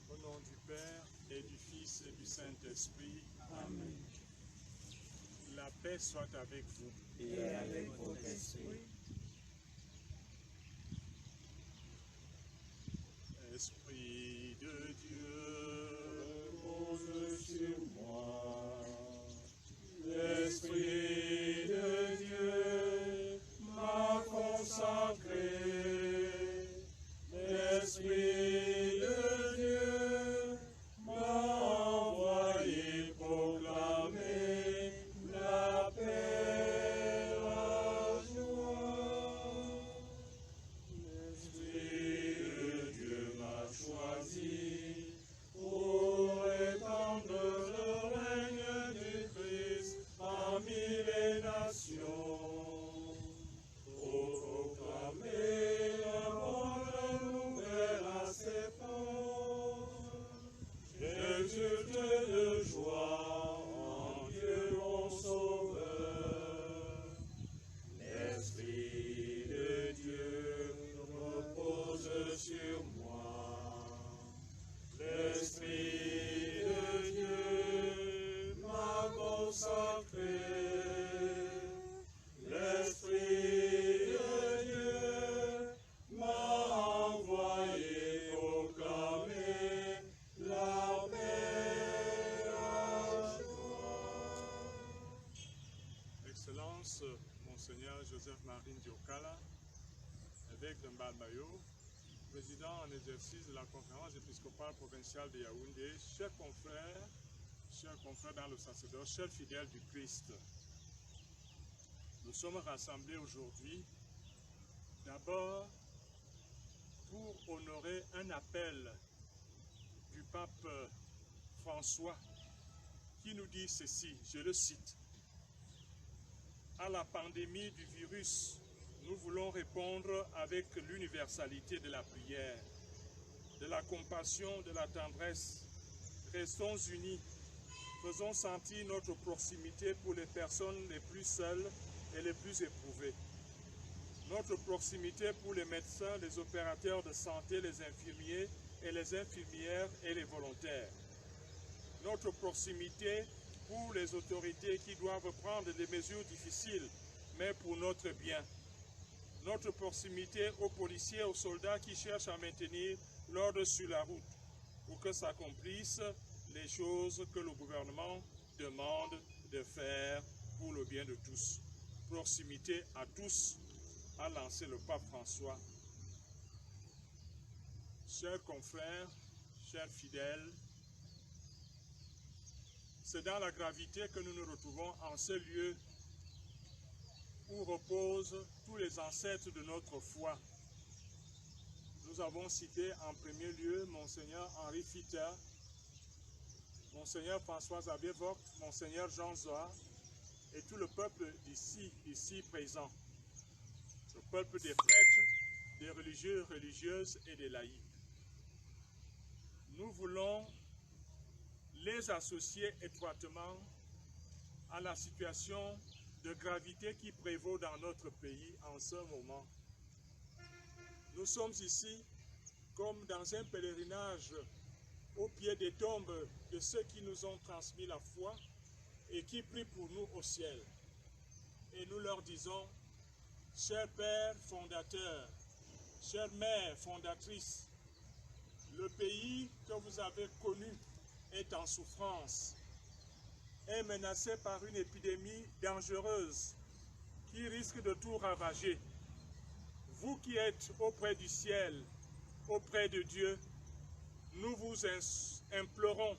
Au nom du Père et du Fils et du Saint-Esprit, Amen. la paix soit avec vous. Et avec votre esprit. Esprit de Dieu, repose sur moi. L'Esprit de Dieu m'a consacré. L'Esprit de Dieu m'a envoyé proclamer la paix, la joie. L'Esprit de Dieu m'a choisi pour étendre le règne du Christ parmi les nations, pour proclamer la bonne nouvelle à ses pauvres. J'exulte de joie en Dieu mon Sauveur. L'Esprit de Dieu repose sur moi. L'Esprit de Dieu m'a consacré. L'Esprit de Dieu m'a envoyé proclamer la paix, la joie. Excellence, Monseigneur Joseph-Marine Diokala, évêque de Mbambayo, président en exercice de la conférence épiscopale provinciale de Yaoundé, chers confrères dans le sacerdoce, chers fidèles du Christ. Nous sommes rassemblés aujourd'hui d'abord pour honorer un appel du pape François qui nous dit ceci, je le cite: à la pandémie du virus, nous voulons répondre avec l'universalité de la prière, de la compassion, de la tendresse. Restons unis, faisons sentir notre proximité pour les personnes les plus seules et les plus éprouvées. Notre proximité pour les médecins, les opérateurs de santé, les infirmiers et les infirmières et les volontaires. Notre proximité pour les autorités qui doivent prendre des mesures difficiles, mais pour notre bien. Notre proximité aux policiers, aux soldats qui cherchent à maintenir l'ordre sur la route pour que s'accomplissent les choses que le gouvernement demande de faire pour le bien de tous. Proximité à tous, a lancé le pape François. Chers confrères, chers fidèles, c'est dans la gravité que nous nous retrouvons en ce lieu où reposent tous les ancêtres de notre foi. Nous avons cité en premier lieu Monseigneur Henri Fitter, Monseigneur François-Xavier Vogt, Monseigneur Jean Zoa et tout le peuple ici présent. Le peuple des prêtres, des religieux, religieuses et des laïcs. Nous voulons les associer étroitement à la situation de gravité qui prévaut dans notre pays en ce moment. Nous sommes ici comme dans un pèlerinage au pied des tombes de ceux qui nous ont transmis la foi et qui prient pour nous au ciel. Et nous leur disons, chers pères fondateurs, chères mères fondatrices, le pays que vous avez connu est en souffrance, est menacé par une épidémie dangereuse qui risque de tout ravager. Vous qui êtes auprès du ciel, auprès de Dieu, nous vous implorons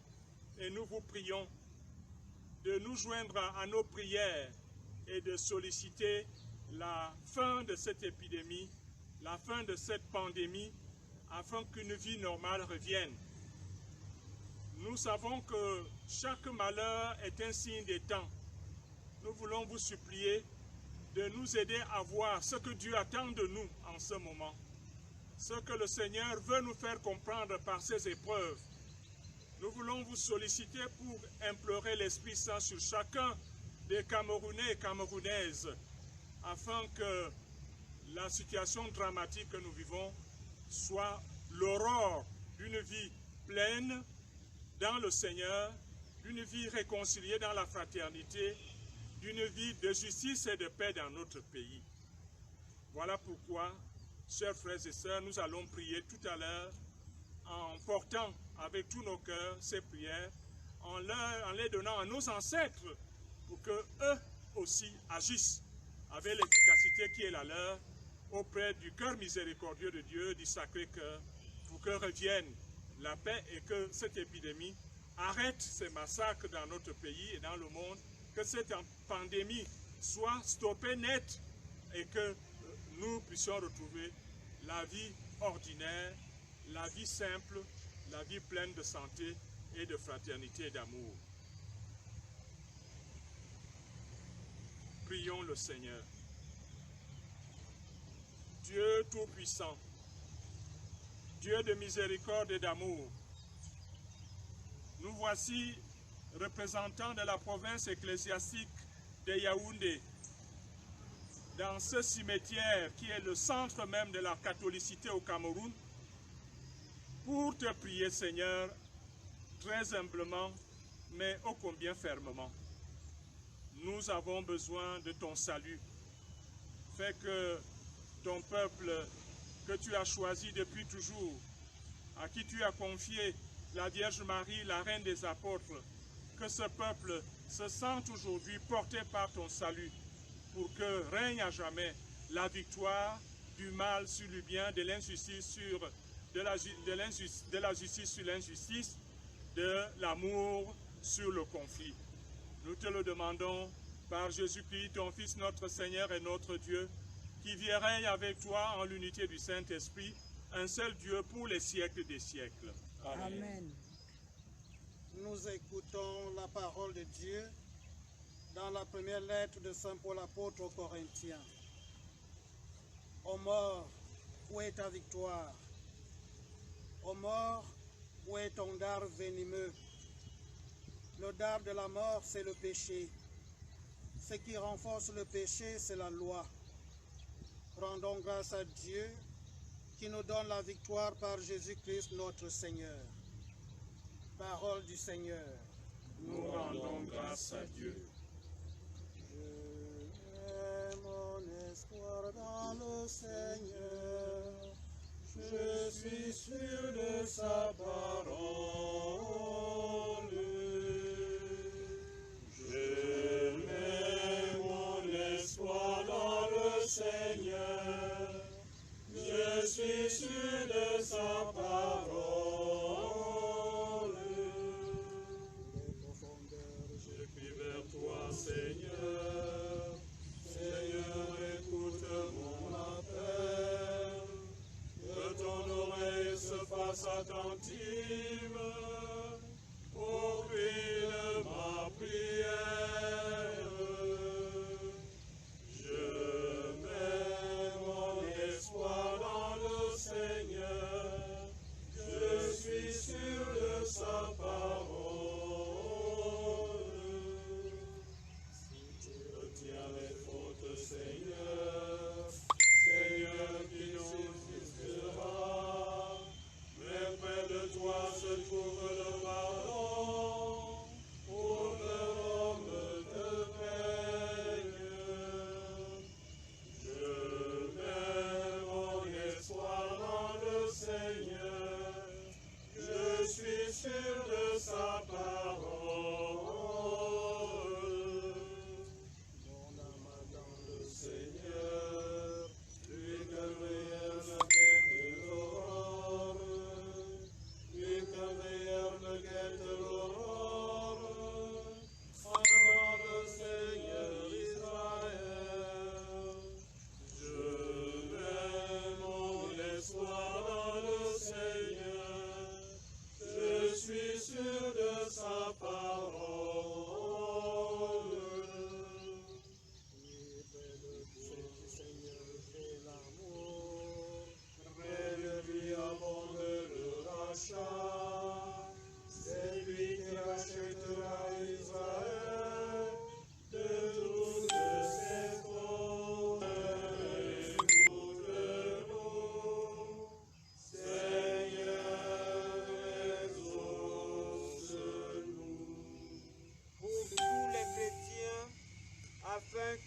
et nous vous prions de nous joindre à nos prières et de solliciter la fin de cette épidémie, la fin de cette pandémie, afin qu'une vie normale revienne. Nous savons que chaque malheur est un signe des temps. Nous voulons vous supplier de nous aider à voir ce que Dieu attend de nous en ce moment, ce que le Seigneur veut nous faire comprendre par ces épreuves. Nous voulons vous solliciter pour implorer l'Esprit Saint sur chacun des Camerounais et Camerounaises, afin que la situation dramatique que nous vivons soit l'aurore d'une vie pleine dans le Seigneur, d'une vie réconciliée dans la fraternité, d'une vie de justice et de paix dans notre pays. Voilà pourquoi, chers frères et sœurs, nous allons prier tout à l'heure en portant avec tous nos cœurs ces prières, en les donnant à nos ancêtres pour qu'eux aussi agissent avec l'efficacité qui est la leur auprès du cœur miséricordieux de Dieu, du Sacré-Cœur, pour que revienne la paix et que cette épidémie arrête ces massacres dans notre pays et dans le monde, que cette pandémie soit stoppée net et que nous puissions retrouver la vie ordinaire, la vie simple, la vie pleine de santé et de fraternité et d'amour. Prions le Seigneur. Dieu Tout-Puissant, Dieu de miséricorde et d'amour, nous voici représentants de la province ecclésiastique de Yaoundé, dans ce cimetière qui est le centre même de la catholicité au Cameroun, pour te prier, Seigneur, très humblement, mais ô combien fermement. Nous avons besoin de ton salut. Fais que ton peuple que tu as choisi depuis toujours, à qui tu as confié la Vierge Marie, la Reine des Apôtres, que ce peuple se sente aujourd'hui porté par ton salut, pour que règne à jamais la victoire du mal sur le bien, de l'injustice sur de la justice sur l'injustice, de l'amour sur le conflit. Nous te le demandons par Jésus-Christ, ton Fils, notre Seigneur et notre Dieu, qui vit et règne avec toi en l'unité du Saint-Esprit, un seul Dieu pour les siècles des siècles. Amen. Amen. Nous écoutons la parole de Dieu dans la première lettre de Saint Paul apôtre aux Corinthiens. Ô mort, où est ta victoire? Ô mort, où est ton dard venimeux? Le dard de la mort, c'est le péché. Ce qui renforce le péché, c'est la loi. Rendons grâce à Dieu qui nous donne la victoire par Jésus-Christ notre Seigneur. Parole du Seigneur. Nous rendons grâce à Dieu. Je mets mon espoir dans le Seigneur. Je suis sûr de sa parole. Je mets mon espoir dans le Seigneur. Je suis sûr de sa parole. Je crie vers toi, Seigneur. Seigneur, écoute mon appel. Que ton oreille se fasse attentive au cri de ma prière. Je mets mon espoir dans le Seigneur. Je suis sûr de sa parole. Si tu retiens les fautes, Seigneur, Seigneur qui nous justifiera, mais près de toi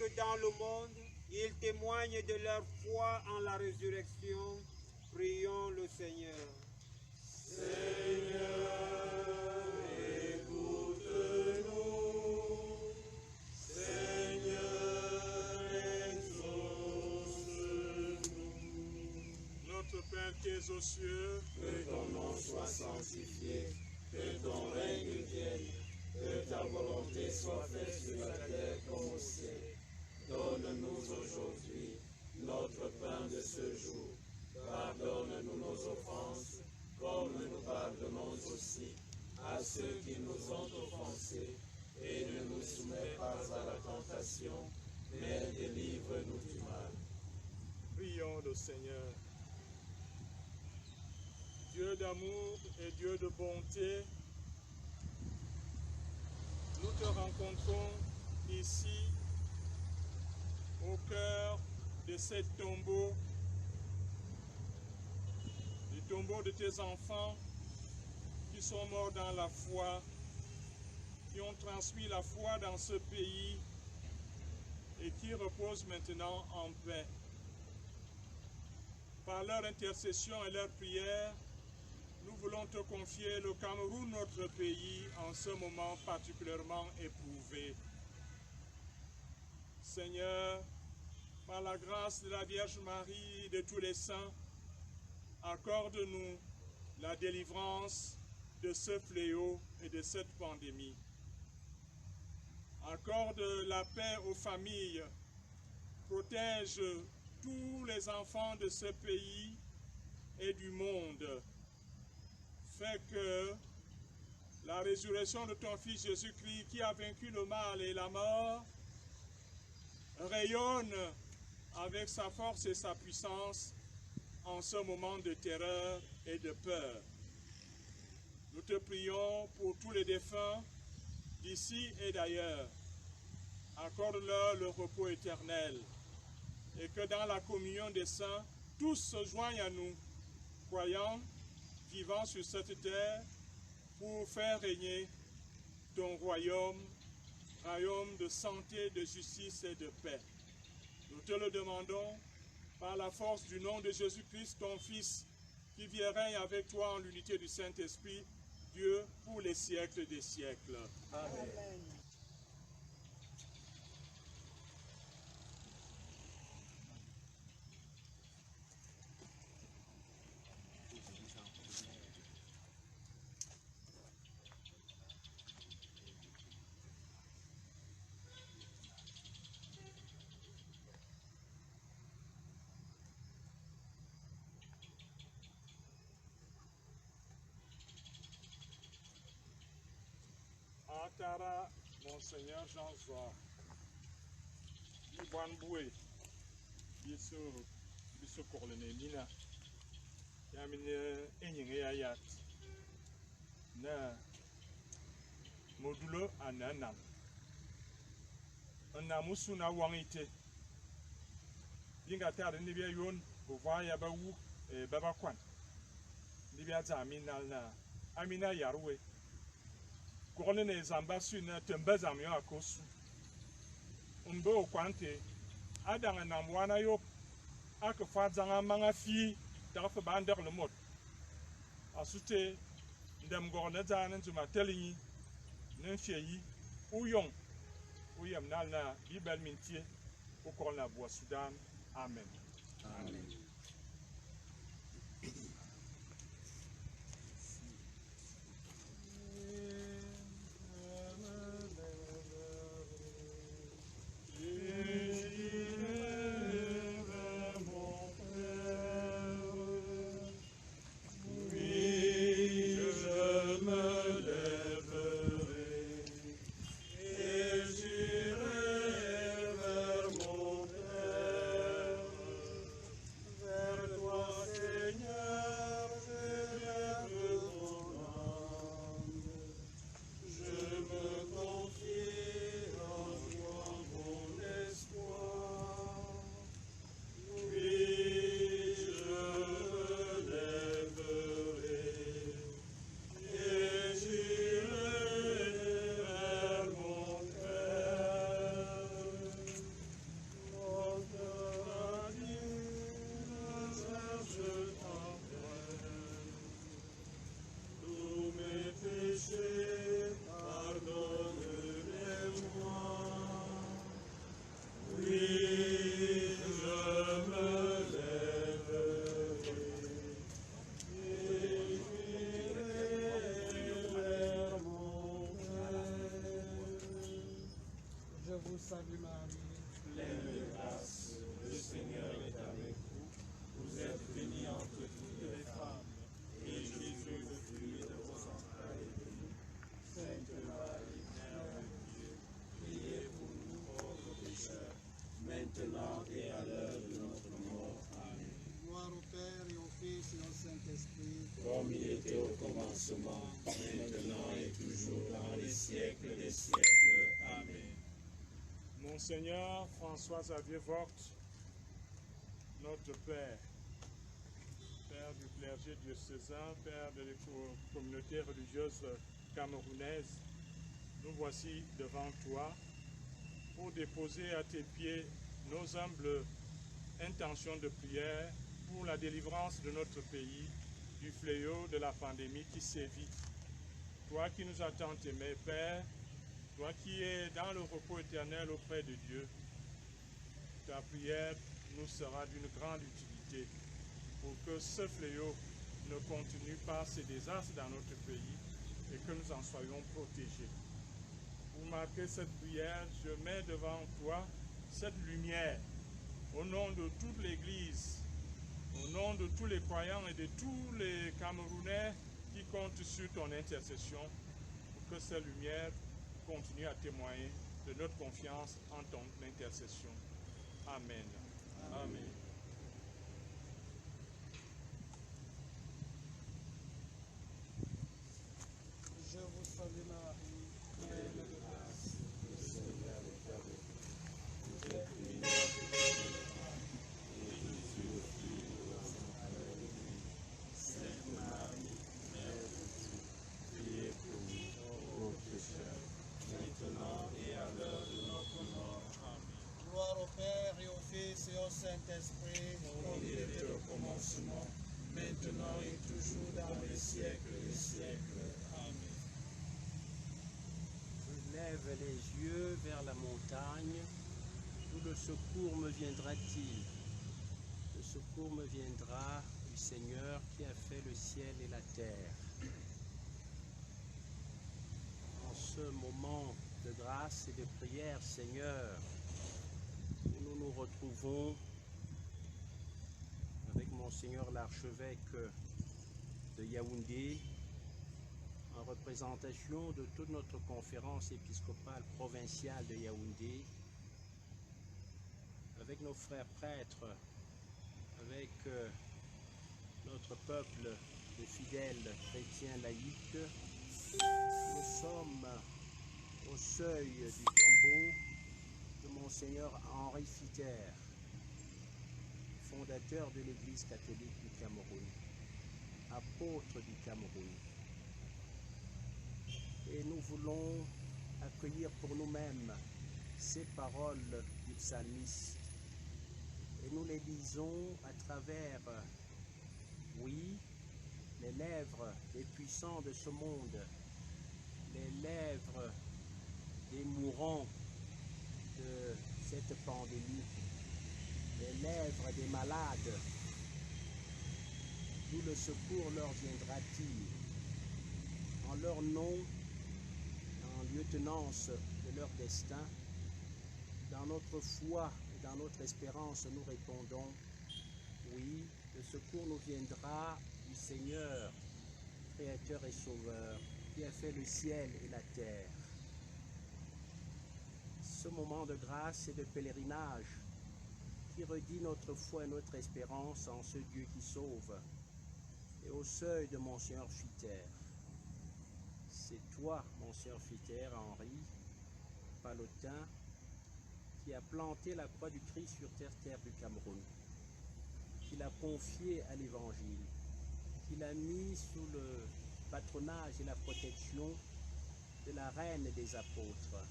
que dans le monde, ils témoignent de leur foi en la résurrection. Prions le Seigneur. Seigneur, écoute-nous. Seigneur, exauce-nous. Notre Père qui es aux cieux, Que ton nom soit sanctifié, que ton règne vienne, que ta volonté soit faite sur la terre comme au ciel. Donne-nous aujourd'hui notre pain de ce jour. Pardonne-nous nos offenses, comme nous pardonnons aussi à ceux qui nous ont offensés. Et ne nous soumets pas à la tentation, mais délivre-nous du mal. prions le Seigneur. Dieu d'amour et Dieu de bonté, nous te rencontrons ici, au cœur de ce tombeau, du tombeau de tes enfants qui sont morts dans la foi, qui ont transmis la foi dans ce pays et qui reposent maintenant en paix. Par leur intercession et leur prière, nous voulons te confier le Cameroun, notre pays, en ce moment particulièrement éprouvé. Seigneur, par la grâce de la Vierge Marie et de tous les saints, accorde-nous la délivrance de ce fléau et de cette pandémie. Accorde la paix aux familles, protège tous les enfants de ce pays et du monde. Fais que la résurrection de ton Fils Jésus-Christ, qui a vaincu le mal et la mort, rayonne avec sa force et sa puissance en ce moment de terreur et de peur. Nous te prions pour tous les défunts d'ici et d'ailleurs. Accorde-leur le repos éternel et que dans la communion des saints, tous se joignent à nous, croyants, vivant sur cette terre, pour faire régner ton royaume, royaume de santé, de justice et de paix. Nous te le demandons par la force du nom de Jésus-Christ, ton Fils, qui vit et règne avec toi en l'unité du Saint-Esprit, Dieu, pour les siècles des siècles. Amen. Atara, Monseigneur Jean-Joie, Iwanboué, biso korlene nina, yamine enyinge yayat, na modulo ananam, namusu na wangite, dinga tare nibia yon, pouvoir yabawu, babakwan, nibia zamina na, amina yarwe. Korne ne zamba su na tembe zamyo akosu. Umbe okwante adanga na mwana yo aka fadzanga manga fi dafa bandar le mot. Asute ndem gorne zanen tuma telinyi nen feyi uyong uyam nalna bibel mintie o korna bo Sudan. Amen. Amen. vous salue Marie. Pleine de grâce, le Seigneur est avec vous. Vous êtes bénie entre toutes les femmes, et Jésus, le fruit de vos entrailles, est béni. Sainte Marie, Mère de Dieu, priez pour nous pauvres pécheurs, maintenant et à l'heure de notre mort. Amen. Gloire au Père et au Fils et au Saint-Esprit. Comme il était au commencement, maintenant et toujours, dans les siècles des siècles. Amen. Monseigneur François Xavier Vogt, notre Père, Père du clergé diocésain, Père de la communauté religieuse camerounaise, nous voici devant toi pour déposer à tes pieds nos humbles intentions de prière pour la délivrance de notre pays du fléau de la pandémie qui sévit. Toi qui nous as tant aimés, Père, toi qui es dans le repos éternel auprès de Dieu, ta prière nous sera d'une grande utilité pour que ce fléau ne continue pas ses désastres dans notre pays et que nous en soyons protégés. Pour marquer cette prière, je mets devant toi cette lumière au nom de toute l'Église, au nom de tous les croyants et de tous les Camerounais qui comptent sur ton intercession, pour que cette lumière continue à témoigner de notre confiance en ton intercession. Amen. Amen. Je vous salue Marie, pleine de grâce. Le Seigneur est avec vous. Vous êtes bénie entre toutes les femmes, et Jésus, le fruit de vos entrailles, est béni. Sainte Marie, Mère de Dieu, priez pour nous, pauvres pécheurs, maintenant et à l'heure de notre mort. Amen. Gloire au Père et au Fils et au Saint-Esprit. Comme il était au commencement, maintenant et toujours, dans les siècles des siècles. Amen. Je lève les yeux vers la montagne. D'où le secours me viendra-t-il? Le secours me viendra du Seigneur qui a fait le ciel et la terre. En ce moment de grâce et de prière, Seigneur, où nous nous retrouvons avec Monseigneur l'archevêque de Yaoundé, en représentation de toute notre conférence épiscopale provinciale de Yaoundé, avec nos frères prêtres, avec notre peuple de fidèles chrétiens laïcs, nous sommes au seuil du tombeau de Monseigneur Henri Fitter, fondateur de l'Église catholique du Cameroun, apôtre du Cameroun. Et nous voulons accueillir pour nous-mêmes ces paroles du psalmiste. Et nous les lisons à travers, oui, les lèvres des puissants de ce monde, les lèvres des mourants de cette pandémie, les lèvres des malades. D'où le secours leur viendra-t-il? En leur nom, en lieutenance de leur destin, dans notre foi et dans notre espérance, nous répondons, oui, le secours nous viendra du Seigneur, Créateur et Sauveur, qui a fait le ciel et la terre. Ce moment de grâce et de pèlerinage qui redit notre foi et notre espérance en ce Dieu qui sauve, et au seuil de Monseigneur Fitter. C'est toi, Monseigneur Fitter, Henri Palotin, qui a planté la croix du Christ sur terre du Cameroun, qui l'a confié à l'Évangile, qui l'a mis sous le patronage et la protection de la reine des apôtres.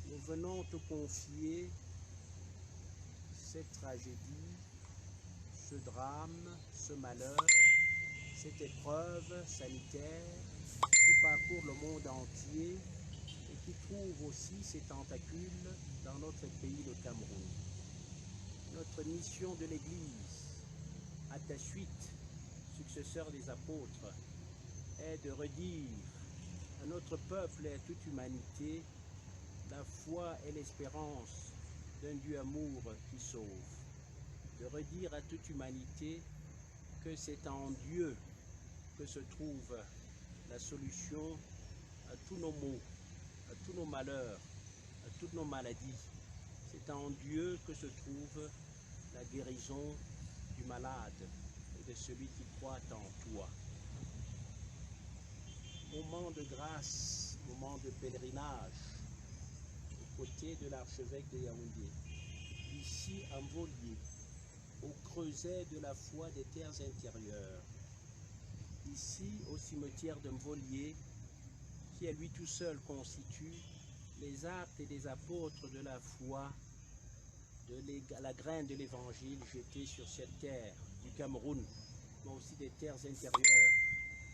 Nous venons te confier cette tragédie, ce drame, ce malheur, cette épreuve sanitaire qui parcourt le monde entier et qui trouve aussi ses tentacules dans notre pays, le Cameroun. Notre mission de l'Église, à ta suite, successeur des apôtres, est de redire à notre peuple et à toute humanité la foi et l'espérance d'un Dieu amour qui sauve. De redire à toute humanité que c'est en Dieu que se trouve la solution à tous nos maux, à tous nos malheurs, à toutes nos maladies. C'est en Dieu que se trouve la guérison du malade et de celui qui croit en toi. Moment de grâce, moment de pèlerinage, aux côtés de l'archevêque de Yaoundé, ici à Mvolié, au creuset de la foi des terres intérieures, ici au cimetière de Mvolié, qui à lui tout seul constitue les actes et les apôtres de la foi, de la graine de l'évangile jetée sur cette terre du Cameroun, mais aussi des terres intérieures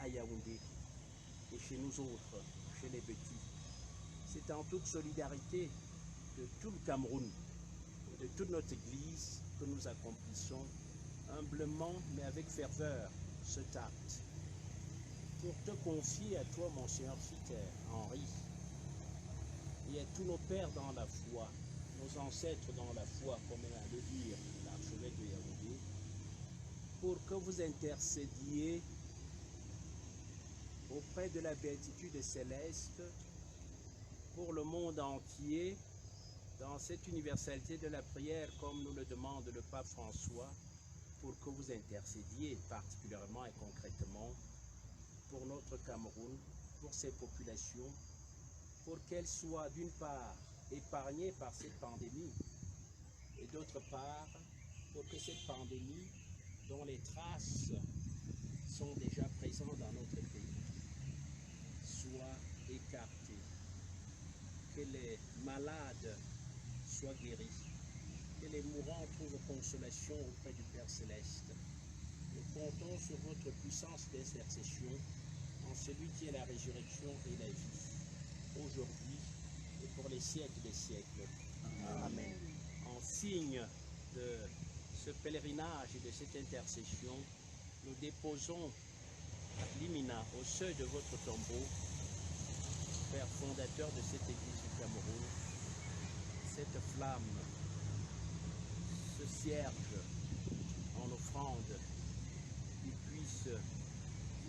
à Yaoundé et chez nous autres, chez les petits. C'est en toute solidarité de tout le Cameroun et de toute notre Église que nous accomplissons humblement mais avec ferveur cet acte pour te confier à toi, Monseigneur Fiter, Henri, et à tous nos pères dans la foi, nos ancêtres dans la foi, comme vient de dire l'archevêque de Yaoundé, pour que vous intercédiez auprès de la béatitude céleste pour le monde entier dans cette universalité de la prière, comme nous le demande le pape François, pour que vous intercédiez particulièrement et concrètement pour notre Cameroun, pour ses populations, pour qu'elles soient d'une part épargnées par cette pandémie et d'autre part pour que cette pandémie, dont les traces sont déjà présentes dans notre pays, soit écartée, que les malades soient guéris, que les mourants trouvent consolation auprès du Père Céleste. Nous comptons sur votre puissance d'intercession en celui qui est la résurrection et la vie, aujourd'hui et pour les siècles des siècles. Amen. En signe de ce pèlerinage et de cette intercession, nous déposons l'imina au seuil de votre tombeau, Père fondateur de cette Église du Cameroun, cette flamme, ce cierge en offrande qui puisse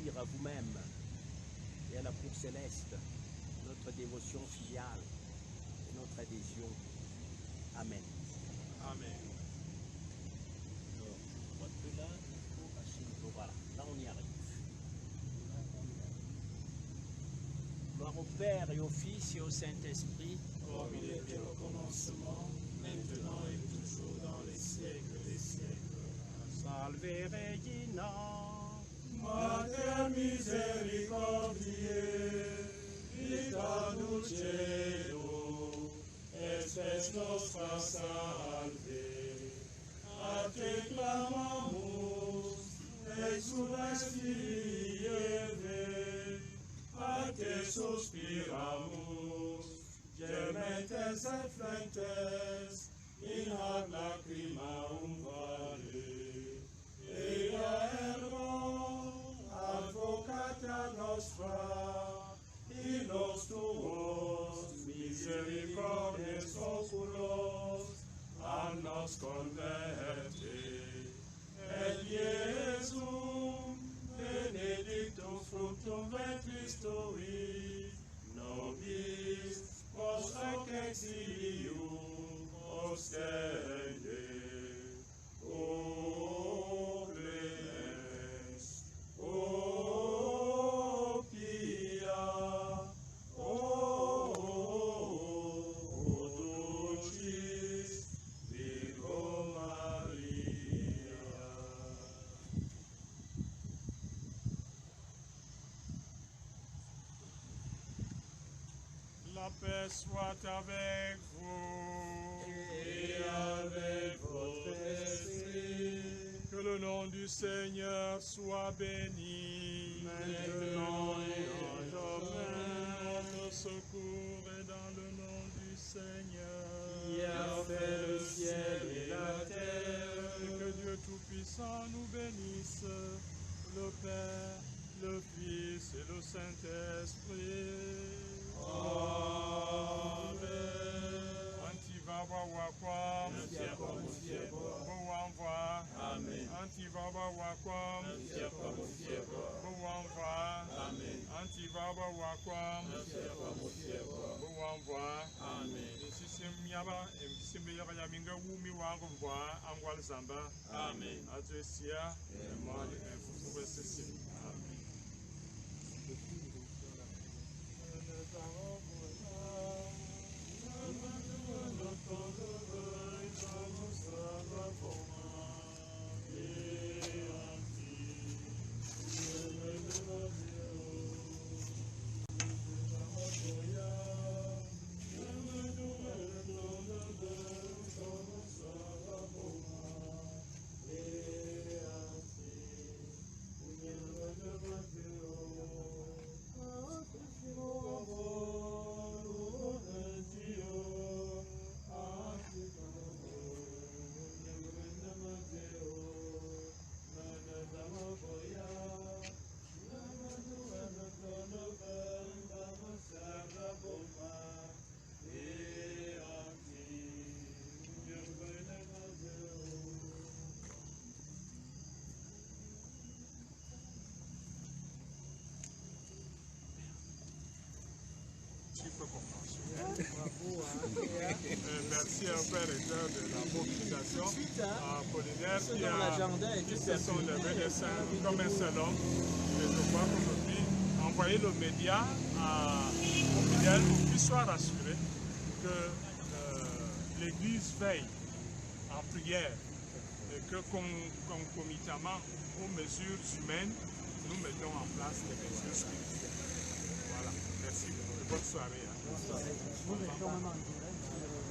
dire à vous-même et à la cour céleste notre dévotion filiale et notre adhésion. Amen. Amen. Alors, je crois que là, il faut passer une fois. Voilà, là on y arrive. Là, on y arrive. Gloire au Père et au Fils et au Saint-Esprit. Comme il était au commencement, maintenant et toujours dans les siècles des siècles. Salve Regina. Mater misericordiae, vita dulcedo, et spes nostra salve. A te clamamus, exules Filii Eve, a te suspiramus, gementes et flentes, in hac lacrimarum vale. Ea ergo, advocata nostra, in nos tuos misericordies oculos, a nos converte. Et Iesum, benedictum fructum ventris tui, nobis post hoc exilium ostende. O clemens, o pia, o dulcis Virgo Maria. La paix soit avec vous. Et avec votre esprit, Que le nom du Seigneur soit béni. maintenant et en jamais, Notre secours est dans le nom du Seigneur. qui a fait le ciel et la terre. Et que Dieu Tout-Puissant nous bénisse, le Père, le Fils et le Saint-Esprit. Amen. Antivaba Wakwam, Bouanva, Antivaba Wakwam, Bouanva, Simiaba, Simia Yaminga Wumi Wangwa, Angwal Zamba, Amen. Adressia, et moi, vous pouvez cesser. Amen. Merci au Père Éternel de la mobilisation Apollinaire qui se sont levés des saints comme un seul homme. Et je crois qu'aujourd'hui, envoyer le média aux fidèles pour qu'ils soient rassurés que l'Église veille en prière et que concomitamment aux mesures humaines, nous mettons en place les mesures spirituelles. Voilà, merci. Bonne soirée.